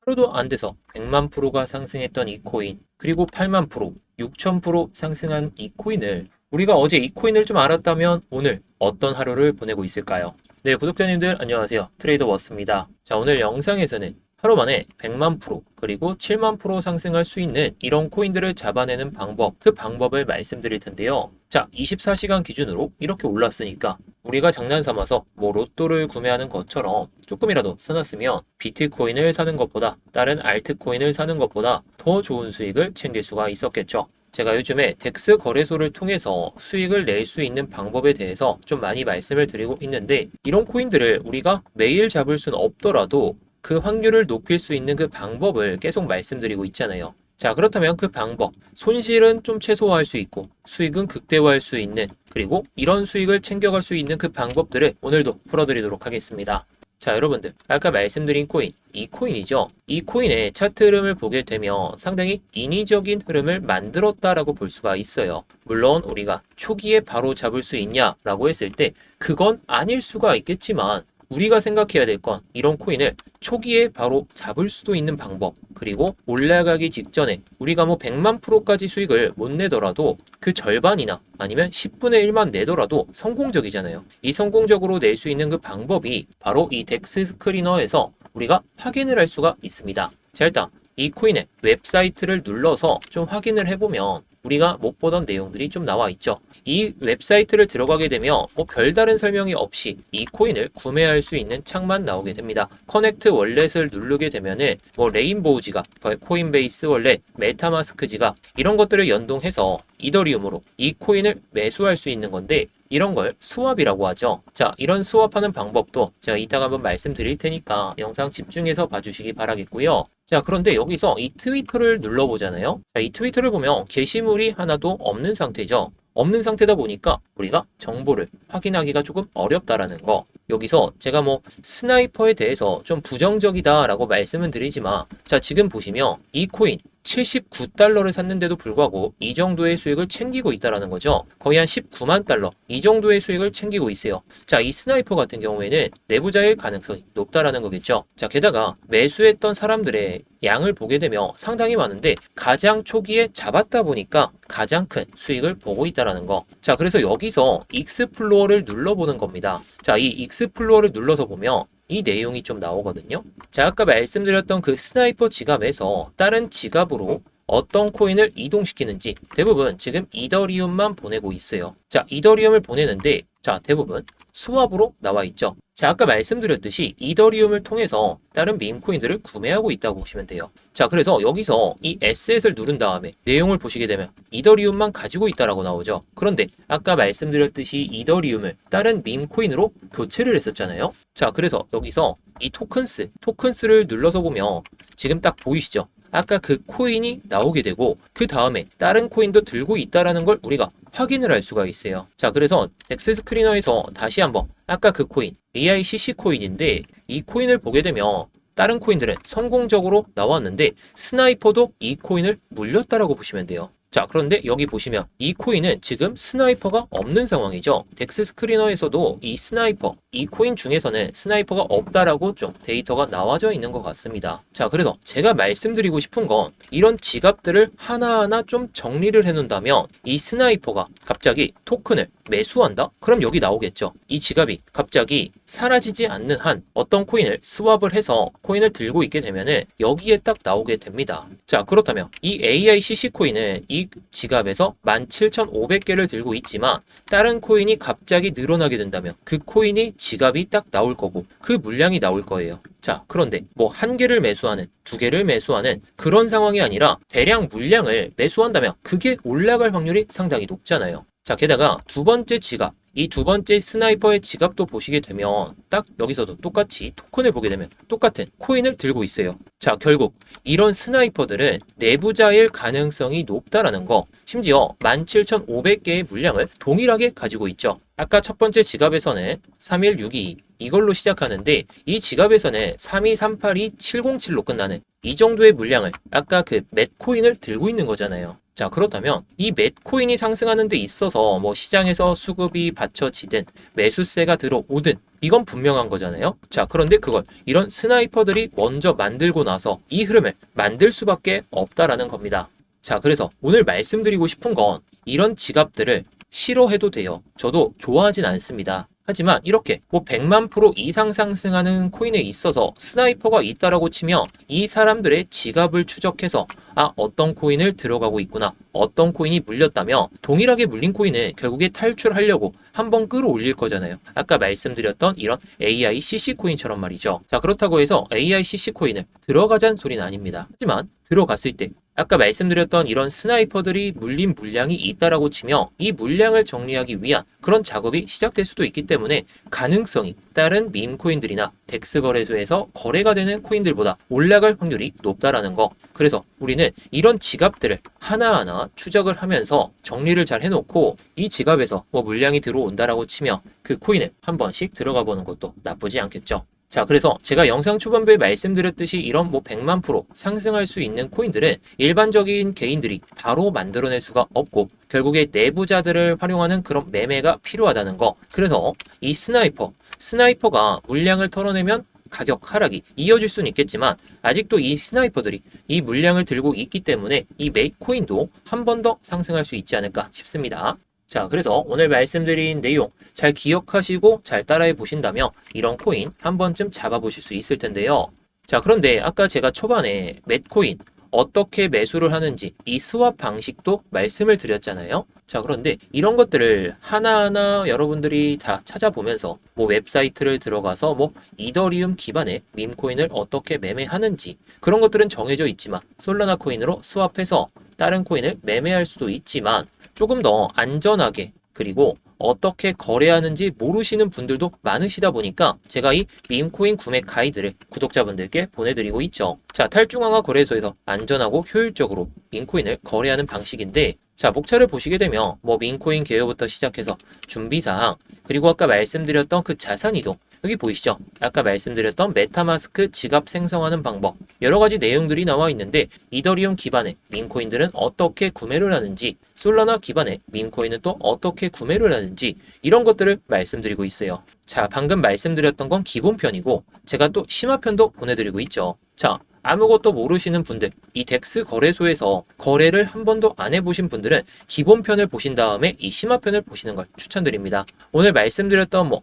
하루도 안 돼서 100만 프로가 상승했던 이 코인, 그리고 8만 프로, 6천 프로 상승한 이 코인을 우리가 어제 이 코인을 좀 알았다면 오늘 어떤 하루를 보내고 있을까요? 네, 구독자님들 안녕하세요. 트레이더 워스입니다. 자, 오늘 영상에서는 하루 만에 100만 프로, 그리고 7만 프로 상승할 수 있는 이런 코인들을 잡아내는 방법, 그 방법을 말씀드릴 텐데요. 자, 24시간 기준으로 이렇게 올랐으니까 우리가 장난 삼아서 뭐 로또를 구매하는 것처럼 조금이라도 써놨으면 비트코인을 사는 것보다 다른 알트코인을 사는 것보다 더 좋은 수익을 챙길 수가 있었겠죠. 제가 요즘에 덱스 거래소를 통해서 수익을 낼 수 있는 방법에 대해서 좀 많이 말씀을 드리고 있는데, 이런 코인들을 우리가 매일 잡을 수는 없더라도 그 확률을 높일 수 있는 그 방법을 계속 말씀드리고 있잖아요. 자, 그렇다면 그 방법, 손실은 좀 최소화할 수 있고 수익은 극대화할 수 있는, 그리고 이런 수익을 챙겨갈 수 있는 그 방법들을 오늘도 풀어드리도록 하겠습니다. 자, 여러분들, 아까 말씀드린 코인, 이 코인이죠. 이 코인의 차트 흐름을 보게 되면 상당히 인위적인 흐름을 만들었다라고 볼 수가 있어요. 물론 우리가 초기에 바로 잡을 수 있냐라고 했을 때 그건 아닐 수가 있겠지만, 우리가 생각해야 될 건 이런 코인을 초기에 바로 잡을 수도 있는 방법, 그리고 올라가기 직전에 우리가 뭐 100만 프로까지 수익을 못 내더라도 그 절반이나 아니면 10분의 1만 내더라도 성공적이잖아요. 이 성공적으로 낼 수 있는 그 방법이 바로 이 덱스 스크리너에서 우리가 확인을 할 수가 있습니다. 자, 일단 이 코인의 웹사이트를 눌러서 좀 확인을 해보면 우리가 못 보던 내용들이 좀 나와 있죠. 이 웹사이트를 들어가게 되면 뭐 별다른 설명이 없이 이 코인을 구매할 수 있는 창만 나오게 됩니다. 커넥트 월렛을 누르게 되면은 뭐 레인보우 지갑, 코인베이스 월렛, 메타마스크 지갑 이런 것들을 연동해서 이더리움으로 이 코인을 매수할 수 있는 건데, 이런 걸 스왑이라고 하죠. 자, 이런 스왑하는 방법도 제가 이따가 한번 말씀드릴 테니까 영상 집중해서 봐주시기 바라겠고요. 자, 그런데 여기서 이 트위터를 눌러보잖아요. 자, 이 트위터를 보면 게시물이 하나도 없는 상태죠. 없는 상태다 보니까 우리가 정보를 확인하기가 조금 어렵다라는 거. 여기서 제가 뭐 스나이퍼에 대해서 좀 부정적이다라고 말씀은 드리지만, 자, 지금 보시면 이 코인 79달러를 샀는데도 불구하고 이 정도의 수익을 챙기고 있다라는 거죠. 거의 한 19만 달러 이 정도의 수익을 챙기고 있어요. 자, 이 스나이퍼 같은 경우에는 내부자일 가능성이 높다라는 거겠죠. 자, 게다가 매수했던 사람들의 양을 보게 되면 상당히 많은데 가장 초기에 잡았다 보니까 가장 큰 수익을 보고 있다라는 거. 자, 그래서 여기서 익스플로어를 눌러보는 겁니다. 자, 이 익스플로어를 눌러서 보면 이 내용이 좀 나오거든요. 자, 아까 말씀드렸던 그 스나이퍼 지갑에서 다른 지갑으로 어떤 코인을 이동시키는지 대부분 지금 이더리움만 보내고 있어요. 자, 이더리움을 보내는데, 자, 대부분 스왑으로 나와 있죠. 자, 아까 말씀드렸듯이 이더리움을 통해서 다른 밈코인들을 구매하고 있다고 보시면 돼요. 자, 그래서 여기서 이 에셋을 누른 다음에 내용을 보시게 되면 이더리움만 가지고 있다라고 나오죠. 그런데 아까 말씀드렸듯이 이더리움을 다른 밈코인으로 교체를 했었잖아요. 자, 그래서 여기서 이 토큰스를 눌러서 보면 지금 딱 보이시죠? 아까 그 코인이 나오게 되고 그 다음에 다른 코인도 들고 있다라는 걸 우리가 확인을 할 수가 있어요. 자, 그래서 덱스 스크리너에서 다시 한번 아까 그 코인 AICC 코인인데, 이 코인을 보게 되면 다른 코인들은 성공적으로 나왔는데 스나이퍼도 이 코인을 물렸다라고 보시면 돼요. 자, 그런데 여기 보시면 이 코인은 지금 스나이퍼가 없는 상황이죠. 덱스 스크리너에서도 이 스나이퍼, 이 코인 중에서는 스나이퍼가 없다라고 좀 데이터가 나와져 있는 것 같습니다. 자, 그래서 제가 말씀드리고 싶은 건 이런 지갑들을 하나하나 좀 정리를 해놓는다면 이 스나이퍼가 갑자기 토큰을 매수한다? 그럼 여기 나오겠죠. 이 지갑이 갑자기 사라지지 않는 한 어떤 코인을 스왑을 해서 코인을 들고 있게 되면은 여기에 딱 나오게 됩니다. 자, 그렇다면 이 AICC 코인은 이 지갑에서 17,500개를 들고 있지만 다른 코인이 갑자기 늘어나게 된다면 그 코인이 지갑이 딱 나올 거고 그 물량이 나올 거예요. 자, 그런데 뭐 한 개를 매수하는, 두 개를 매수하는 그런 상황이 아니라 대량 물량을 매수한다면 그게 올라갈 확률이 상당히 높잖아요. 자, 게다가 두 번째 지갑, 이 두 번째 스나이퍼의 지갑도 보시게 되면 딱 여기서도 똑같이 토큰을 보게 되면 똑같은 코인을 들고 있어요. 자, 결국 이런 스나이퍼들은 내부자일 가능성이 높다라는 거, 심지어 17,500개의 물량을 동일하게 가지고 있죠. 아까 첫 번째 지갑에서는 31622 이걸로 시작하는데 이 지갑에서는 32382 707로 끝나는 이 정도의 물량을 아까 그 맷코인을 들고 있는 거잖아요. 자, 그렇다면 이 맷코인이 상승하는 데 있어서 뭐 시장에서 수급이 받쳐지든 매수세가 들어오든 이건 분명한 거잖아요. 자, 그런데 그걸 이런 스나이퍼들이 먼저 만들고 나서 이 흐름을 만들 수밖에 없다라는 겁니다. 자, 그래서 오늘 말씀드리고 싶은 건 이런 지갑들을 싫어해도 돼요. 저도 좋아하진 않습니다. 하지만 이렇게 뭐 100만 프로 이상 상승하는 코인에 있어서 스나이퍼가 있다라고 치면 이 사람들의 지갑을 추적해서 어떤 코인을 들어가고 있구나, 어떤 코인이 물렸다며 동일하게 물린 코인은 결국에 탈출하려고 한번 끌어올릴 거잖아요. 아까 말씀드렸던 이런 AICC 코인처럼 말이죠. 자, 그렇다고 해서 AICC 코인을 들어가자는 소리는 아닙니다. 하지만 들어갔을 때 아까 말씀드렸던 이런 스나이퍼들이 물린 물량이 있다라고 치면 이 물량을 정리하기 위한 그런 작업이 시작될 수도 있기 때문에 가능성이 다른 밈코인들이나 덱스 거래소에서 거래가 되는 코인들보다 올라갈 확률이 높다라는 거. 그래서 우리는 이런 지갑들을 하나하나 추적을 하면서 정리를 잘 해놓고 이 지갑에서 뭐 물량이 들어온다라고 치면 그 코인을 한 번씩 들어가 보는 것도 나쁘지 않겠죠. 자, 그래서 제가 영상 초반부에 말씀드렸듯이 이런 뭐 100만 프로 상승할 수 있는 코인들은 일반적인 개인들이 바로 만들어낼 수가 없고 결국에 내부자들을 활용하는 그런 매매가 필요하다는 거. 그래서 이 스나이퍼가 물량을 털어내면 가격 하락이 이어질 수는 있겠지만 아직도 이 스나이퍼들이 이 물량을 들고 있기 때문에 이 맷코인도 한 번 더 상승할 수 있지 않을까 싶습니다. 자, 그래서 오늘 말씀드린 내용 잘 기억하시고 잘 따라해 보신다면 이런 코인 한 번쯤 잡아보실 수 있을 텐데요. 자, 그런데 아까 제가 초반에 맷코인 어떻게 매수를 하는지 이 스왑 방식도 말씀을 드렸잖아요. 자, 그런데 이런 것들을 하나하나 여러분들이 다 찾아보면서 뭐 웹사이트를 들어가서 뭐 이더리움 기반의 밈코인을 어떻게 매매하는지 그런 것들은 정해져 있지만 솔라나 코인으로 스왑해서 다른 코인을 매매할 수도 있지만 조금 더 안전하게 그리고 어떻게 거래하는지 모르시는 분들도 많으시다 보니까 제가 이 밈코인 구매 가이드를 구독자분들께 보내드리고 있죠. 자, 탈중앙화 거래소에서 안전하고 효율적으로 밈코인을 거래하는 방식인데 자, 목차를 보시게 되면 뭐 밈코인 개요부터 시작해서 준비사항 그리고 아까 말씀드렸던 그 자산 이동 여기 보이시죠? 아까 말씀드렸던 메타마스크 지갑 생성하는 방법 여러 가지 내용들이 나와 있는데 이더리움 기반의 밈코인들은 어떻게 구매를 하는지 솔라나 기반의 밈코인은 또 어떻게 구매를 하는지 이런 것들을 말씀드리고 있어요. 자, 방금 말씀드렸던 건 기본편이고 제가 또 심화편도 보내드리고 있죠. 자, 아무것도 모르시는 분들, 이 덱스 거래소에서 거래를 한 번도 안 해보신 분들은 기본편을 보신 다음에 이 심화편을 보시는 걸 추천드립니다. 오늘 말씀드렸던 뭐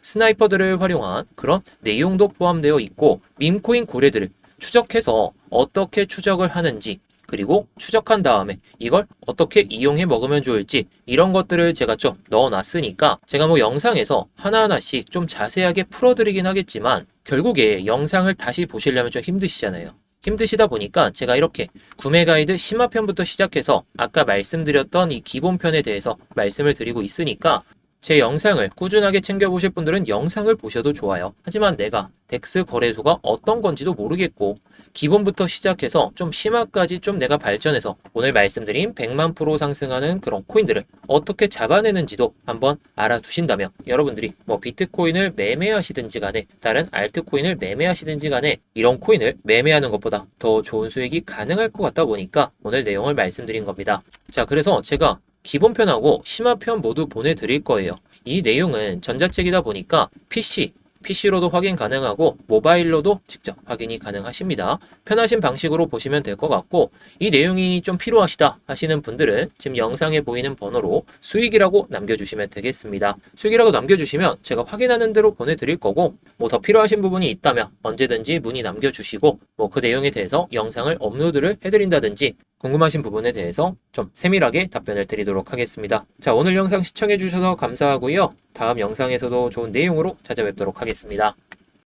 스나이퍼들을 활용한 그런 내용도 포함되어 있고 밈코인 고래들을 추적해서 어떻게 추적을 하는지 그리고 추적한 다음에 이걸 어떻게 이용해 먹으면 좋을지 이런 것들을 제가 좀 넣어놨으니까 제가 뭐 영상에서 하나하나씩 좀 자세하게 풀어드리긴 하겠지만 결국에 영상을 다시 보시려면 좀 힘드시잖아요. 힘드시다 보니까 제가 이렇게 구매 가이드 심화편부터 시작해서 아까 말씀드렸던 이 기본편에 대해서 말씀을 드리고 있으니까 제 영상을 꾸준하게 챙겨보실 분들은 영상을 보셔도 좋아요. 하지만 내가 덱스 거래소가 어떤 건지도 모르겠고 기본부터 시작해서 좀 심화까지 좀 내가 발전해서 오늘 말씀드린 100만 프로 상승하는 그런 코인들을 어떻게 잡아내는지도 한번 알아두신다면 여러분들이 뭐 비트코인을 매매하시든지 간에 다른 알트코인을 매매하시든지 간에 이런 코인을 매매하는 것보다 더 좋은 수익이 가능할 것 같다 보니까 오늘 내용을 말씀드린 겁니다. 자, 그래서 제가 기본편하고 심화편 모두 보내드릴 거예요. 이 내용은 전자책이다 보니까 PC로도 확인 가능하고 모바일로도 직접 확인이 가능하십니다. 편하신 방식으로 보시면 될 것 같고 이 내용이 좀 필요하시다 하시는 분들은 지금 영상에 보이는 번호로 수익이라고 남겨주시면 되겠습니다. 수익이라고 남겨주시면 제가 확인하는 대로 보내드릴 거고 뭐 더 필요하신 부분이 있다면 언제든지 문의 남겨주시고 뭐 그 내용에 대해서 영상을 업로드를 해드린다든지 궁금하신 부분에 대해서 좀 세밀하게 답변을 드리도록 하겠습니다. 자, 오늘 영상 시청해주셔서 감사하고요. 다음 영상에서도 좋은 내용으로 찾아뵙도록 하겠습니다.